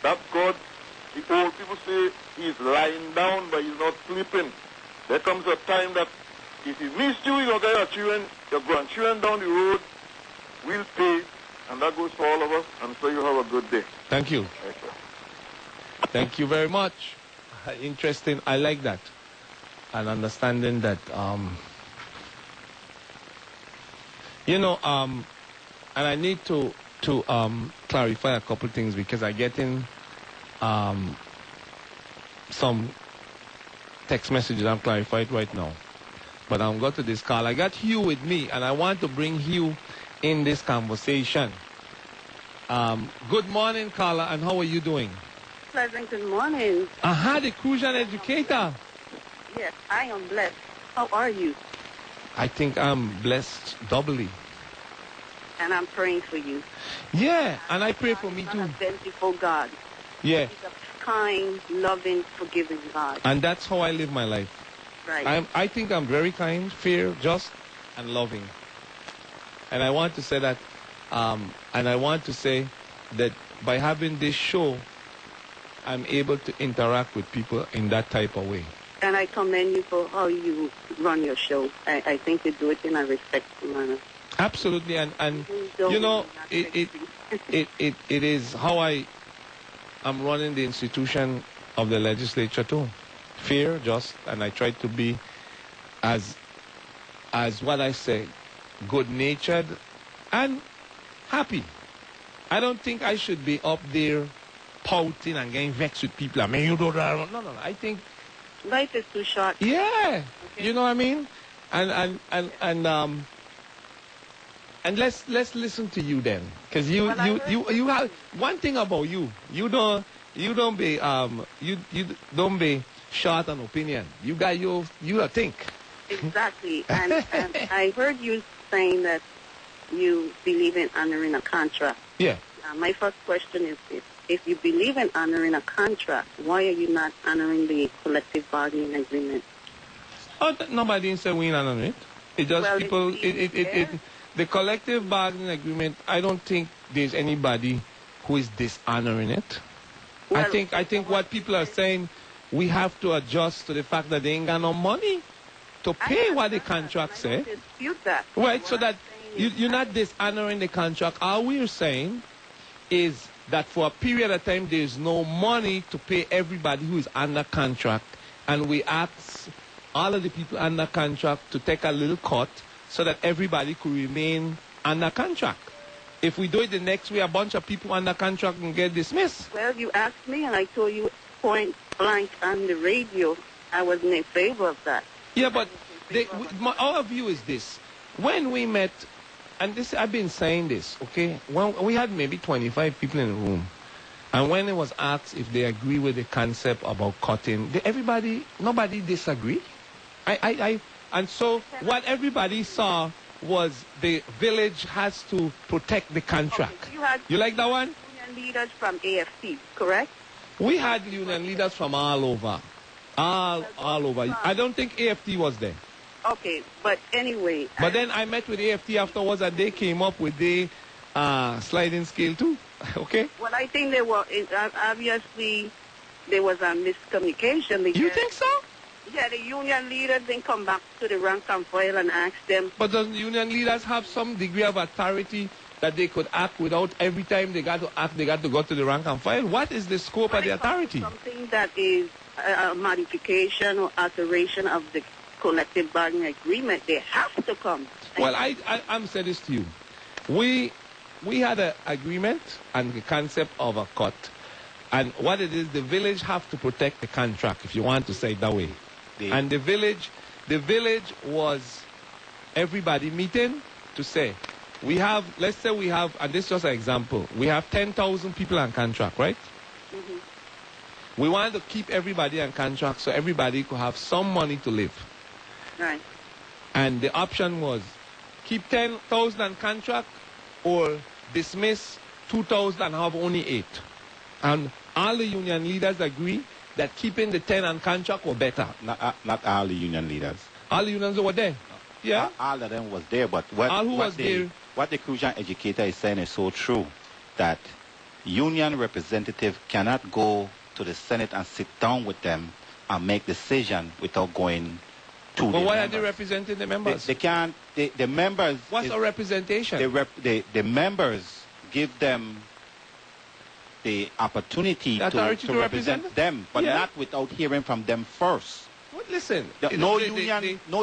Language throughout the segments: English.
That God, the old people say, he's lying down, but he's not sleeping. There comes a time that if he missed you, you'll get your children, your grandchildren down the road, will pay, and that goes for all of us, and so you have a good day. Thank you. Thank you very much. Interesting. I like that. And understanding that, and I need to clarify a couple things because I get in some text messages. I'm clarified right now. But I'm going to this call. I got Hugh with me, and I want to bring Hugh in this conversation. Good morning, Carla, and how are you doing? Pleasant good morning. The Crucian educator. Yes, I am blessed. How are you? I think I'm blessed doubly. And I'm praying for you. Yeah, and I pray for me too. A bountiful God. Yeah. He's a kind, loving, forgiving God. And that's how I live my life. Right. I think I'm very kind, fair, just, and loving. And I want to say that, and I want to say that by having this show, I'm able to interact with people in that type of way. And I commend you for how you run your show. I think you do it in a respectful manner. Absolutely, and you know, it is how I am running the institution of the legislature too. Fair, just, and I try to be as what I say, good-natured and happy. I don't think I should be up there pouting and getting vexed with people. I mean, you don't. No. I think life is too short. Yeah, okay. You know what I mean. And let's listen to you then, because you have one thing about you. You don't be short on opinion. You got you think. Exactly, and I heard you saying that you believe in honoring a contract. Yeah. My first question is this. If you believe in honoring a contract, why are you not honoring the collective bargaining agreement? Oh, nobody didn't say we honor it. It just well, people. The collective bargaining agreement. I don't think there's anybody who is dishonoring it. Well, I think what people are saying, we have to adjust to the fact that they ain't got no money to pay what the contract says. I don't dispute that. Right, so that you're not dishonoring the contract. All we're saying is that for a period of time there's no money to pay everybody who is under contract, and we ask all of the people under contract to take a little cut so that everybody could remain under contract. If we do it the next way, a bunch of people under contract can get dismissed. Well, you asked me, and I told you point blank on the radio I wasn't in favor of that. Yeah, but our view is this. When we met, and this I've been saying this, okay? When we had maybe 25 people in the room, and when it was asked if they agree with the concept about cutting, nobody disagreed. And so what everybody saw was the village has to protect the contract. Okay, you like that one? Union leaders from AFC, correct? We had union leaders from all over. All over. I don't think AFT was there. Okay, but anyway. But then I met with AFT afterwards, and they came up with the sliding scale too. Okay? Well, I think they were, obviously, there was a miscommunication. Because, you think so? Yeah, the union leaders didn't come back to the rank and file and ask them. But does the union leaders have some degree of authority that they could act without every time they got to act, they got to go to the rank and file? What is the scope of the authority? Something that is a modification or alteration of the collective bargaining agreement, they have to come. Well, I'm saying this to you. We had an agreement and the concept of a cut. And what it is, the village have to protect the contract, if you want to say it that way. And the village was everybody meeting to say, let's say we have, and this is just an example, we have 10,000 people on contract, right? Mm-hmm. We wanted to keep everybody on contract so everybody could have some money to live. Right. And the option was keep 10,000 on contract or dismiss 2,000 and have only 8. And all the union leaders agree that keeping the 10 on contract was better. Not all the union leaders. All the unions were there. Yeah. All of them was there, but what the Crucian educator is saying is so true, that union representative cannot go to the Senate and sit down with them and make decision without going to But the why members. are they representing the members? They can't. The members. What's a representation? The members give them the opportunity The authority to represent them, but Yeah. not without hearing from them first. Well, listen. No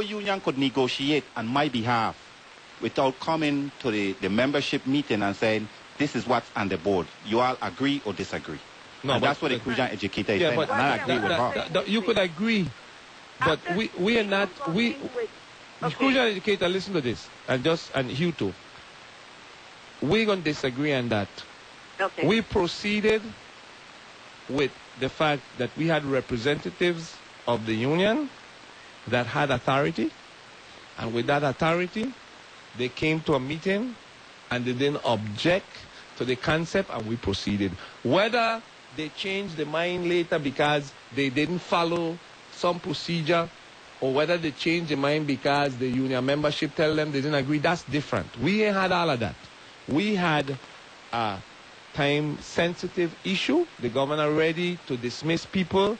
union could negotiate on my behalf without coming to the membership meeting and saying, this is what's on the board. You all agree or disagree. No, and but- that's what the Kruger educator is Yeah, saying, but and I agree with her. you could agree, but we are not. Crucial educator, listen to this, and Hugh too. We're going to disagree on that. Okay. We proceeded with the fact that we had representatives of the union that had authority, and with that authority, they came to a meeting and they didn't object to the concept, and we proceeded. Whether they changed their mind later because they didn't follow some procedure, or whether they changed their mind because the union membership tell them they didn't agree, that's different. We ain't had all of that. We had a time-sensitive issue. The governor ready to dismiss people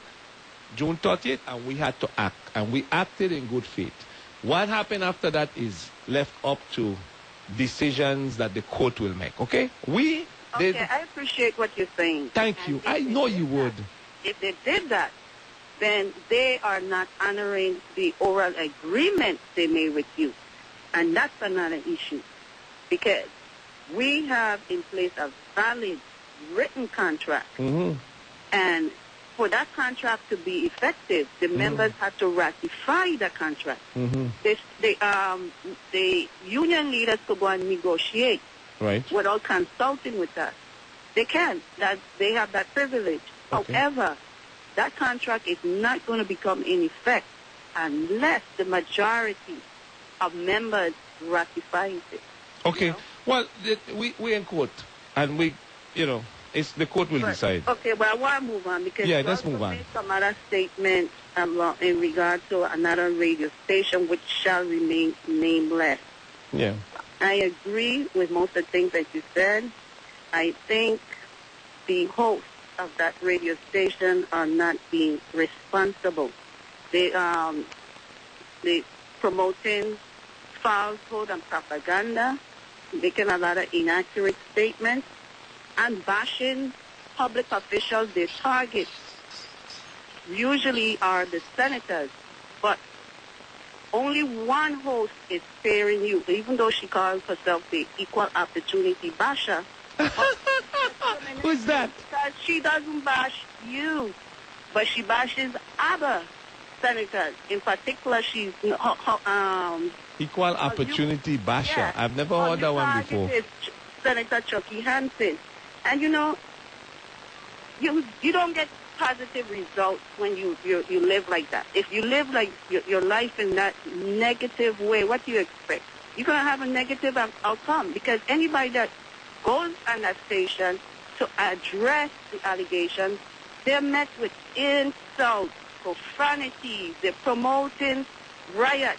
June 30th, and we had to act. And we acted in good faith. What happened after that is left up to decisions that the court will make, okay? Okay, I appreciate what you're saying. Thank you. I know you would. If they did that, then they are not honoring the oral agreement they made with you. And that's another issue. Because we have in place a valid written contract. Mm-hmm. And for that contract to be effective, the members had to ratify the contract. Mm-hmm. The union leaders could go and negotiate Right. without consulting with us. They can. They have that privilege. Okay. However, that contract is not going to become in effect unless the majority of members ratifies it. Okay. You know? Well, we in court, and it's the court will decide. Okay, well, I want to move on because Yeah, you let's also move on. made some other statements in regard to another radio station which shall remain nameless. Yeah. I agree with most of the things that you said. I think the hosts of that radio station are not being responsible. They promoting falsehood and propaganda, making a lot of inaccurate statements, and bashing public officials. Their targets usually are the senators, but only one host is sparing you, even though she calls herself the equal opportunity basher. Who's that? Because she doesn't bash you, but she bashes other senators. In particular, she's Equal opportunity basher. yeah. I've never heard that one before. Is Senator Chucky Hansen, and you don't get positive results when you live like that. If you live like your life in that negative way, what do you expect? You're going to have a negative outcome, because anybody that goes on that station to address the allegations, they're met with insults, profanity, they're promoting riots.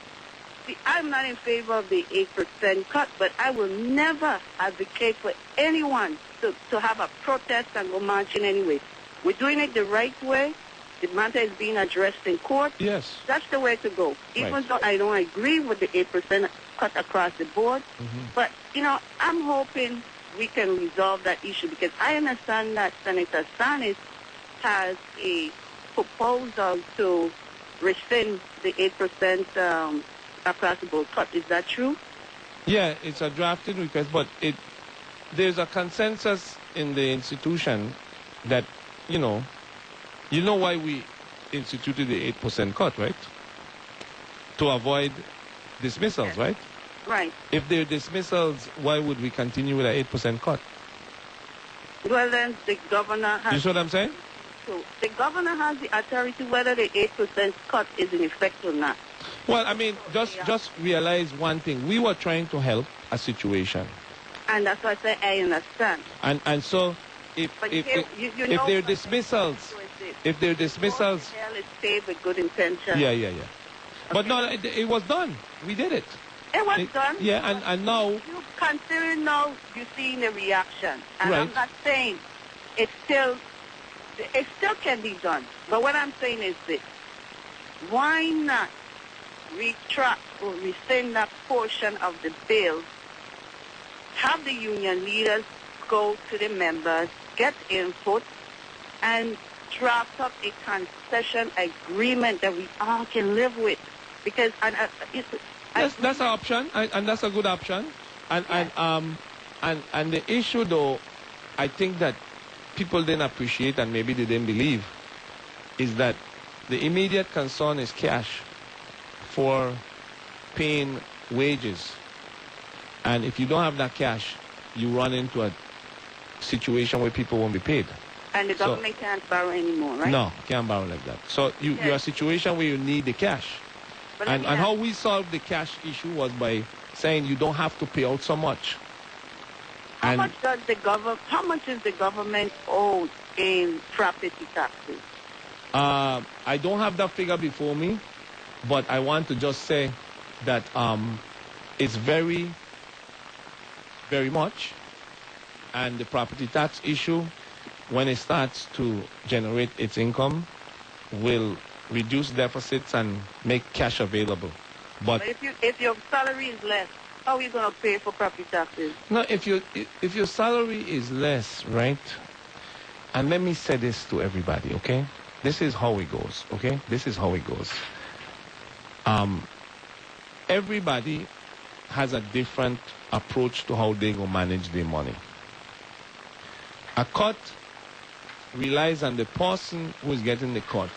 See, I'm not in favor of the 8% cut, but I will never advocate for anyone to have a protest and go marching anyway. We're doing it the right way. The matter is being addressed in court. Yes. That's the way to go. Even Right. though I don't agree with the 8% cut across the board. But, I'm hoping we can resolve that issue, because I understand that Senator Sanis has a proposal to rescind the 8% across the board cut. Is that true? Yeah, it's a drafted request, but there's a consensus in the institution that, you know why we instituted the 8% cut, right? To avoid dismissals, right? Right. If there are dismissals, why would we continue with an 8% cut? Well, then the governor has... You see what I'm saying? So the governor has the authority whether the 8% cut is in effect or not. Well, I mean, just realize one thing. We were trying to help a situation. And that's why I say I understand. And so if But if here, if there are dismissals, if there are dismissals, hell is paved with good intention. yeah. But no, it was done. We did it. It was done. Yeah, and now... You consider now you're seeing the reaction. And Right. I'm not saying it still can be done. But what I'm saying is this: why not retract or rescind that portion of the bill? Have the union leaders go to the members, get input, and draft up a concession agreement that we all can live with. Because that's an option, and that's a good option. And the issue, though, I think that people didn't appreciate and maybe they didn't believe, is that the immediate concern is cash for paying wages. And if you don't have that cash, you run into a situation where people won't be paid. And the government can't borrow anymore, right? No, can't borrow like that. So you're a situation where you need the cash. And how we solved the cash issue was by saying you don't have to pay out so much. How much is the government owed in property taxes? I don't have that figure before me, but I want to just say that it's very, very much. And the property tax issue, when it starts to generate its income, will reduce deficits and make cash available. But if your salary is less, how are you going to pay for property taxes? No, if your salary is less, right? And let me say this to everybody, okay? This is how it goes, okay? This is how it goes. Everybody has a different approach to how they go manage their money. A cut relies on the person who is getting the cut